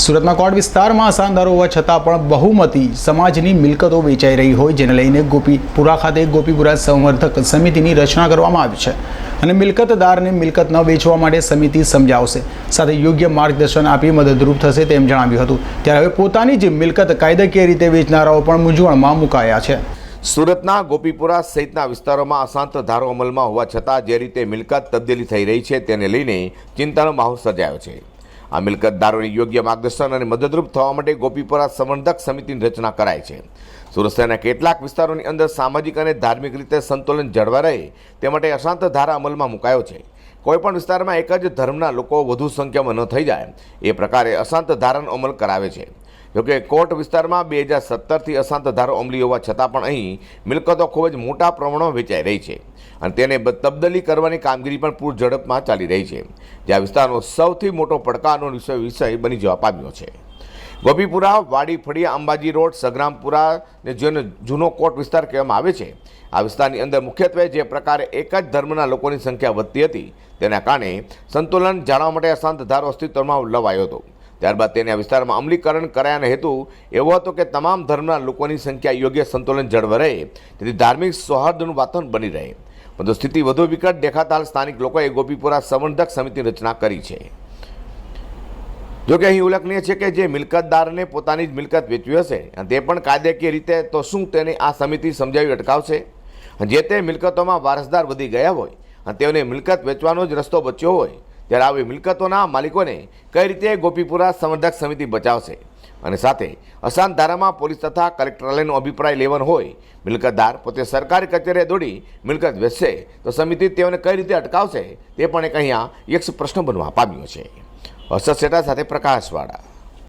સુરતના કોટ વિસ્તારમાં અસાનદારો હોવા છતાં પણ બહુમતી સમાજની મિલકતો વેચાઈ રહી હોય, જેને લઈને ગોપીપુરા ખાતે ગોપીપુરા સંવર્ધક સમિતિની રચના કરવામાં આવી છે અને મિલકતદારને મિલકત ન વેચવા માટે સમિતિ સમજાવશે, સાથે યોગ્ય માર્ગદર્શન આપી મદદરૂપ થશે તેમ જણાવ્યું હતું। ત્યારે હવે પોતાની જ મિલકત કાયદાકીય રીતે વેચનારાઓ પણ મૂંઝવણમાં મુકાયા છે। સુરતના ગોપીપુરા સહિતના વિસ્તારોમાં અશાંત ધારો અમલમાં હોવા છતાં જે રીતે મિલકત તબદીલી થઈ રહી છે તેને લઈને ચિંતાનો માહોલ સર્જાયો છે। આ મિલકતદારોને યોગ્ય માર્ગદર્શન અને મદદરૂપ થવા માટે ગોપીપુરા સંવર્ધક સમિતિની રચના કરાઈ છે। સુરત શહેરના કેટલાક વિસ્તારોની અંદર સામાજિક અને ધાર્મિક રીતે સંતુલન જળવાઈ રહે તે માટે અશાંત ધારા અમલમાં મુકાયો છે। કોઈપણ વિસ્તારમાં એક જ ધર્મના લોકો વધુ સંખ્યામાં ન થઈ જાય એ પ્રકારે અશાંત ધારાનો અમલ કરાવે છે। જોકે કોટ વિસ્તારમાં 2017થી અશાંત ધારો અમલી હોવા છતાં પણ અહીં મિલકતો ખૂબ જ મોટા પ્રમાણમાં વેચાઈ રહી છે અને તેને તબદીલી કરવાની કામગીરી પણ પૂર ઝડપમાં ચાલી રહી છે, જ્યાં વિસ્તારનો સૌથી મોટો પડકારનો વિષય બની જવા પામ્યો છે। ગોપીપુરા, વાડી, ફળિયા, અંબાજી રોડ, સગ્રામપુરાને જેનો જૂનો કોટ વિસ્તાર કહેવામાં આવે છે, આ વિસ્તારની અંદર મુખ્યત્વે જે પ્રકારે એક જ ધર્મના લોકોની સંખ્યા વધતી હતી તેના કારણે સંતુલન જાળવવા માટે અશાંત ધારો અસ્તિત્વમાં લવાયો હતો। ત્યારબાદ તેને આ વિસ્તારમાં અમલીકરણ કરાયાનો હેતુ એવો હતો કે તમામ ધર્મના લોકોની સંખ્યા યોગ્ય સંતુલન જળવાઈ રહે, તેથી ધાર્મિક સૌહાર્દનું વાતાવરણ બની રહે, પરંતુ સ્થિતિ વધુ વિકટ દેખાતા હાલ સ્થાનિક લોકોએ ગોપીપુરા સંવર્ધક સમિતિની રચના કરી છે। જોકે અહીં ઉલ્લેખનીય છે કે જે મિલકતદારને પોતાની જ મિલકત વેચવી હશે અને તે પણ કાયદાકીય રીતે, તો શું તેને આ સમિતિ સમજાવી અટકાવશે? જે તે મિલકતોમાં વારસદાર વધી ગયા હોય અને તેઓને મિલકત વેચવાનો જ રસ્તો બચ્યો હોય, ત્યારે આવી મિલકતોના માલિકોને કઈ રીતે ગોપીપુરા સંવર્ધક સમિતિ બચાવશે? અને સાથે અશાંત ધારામાં પોલીસ તથા કલેક્ટરાલયનો અભિપ્રાય લેવાનો હોય, મિલકતદાર પોતે સરકારી કચેરીએ દોડી મિલકત વેચશે તો સમિતિ તેઓને કઈ રીતે અટકાવશે? તે પણ એક અહીંયા એક પ્રશ્ન બનવા પામ્યો છે। હર્ષદ શેઠા સાથે પ્રકાશવાળા।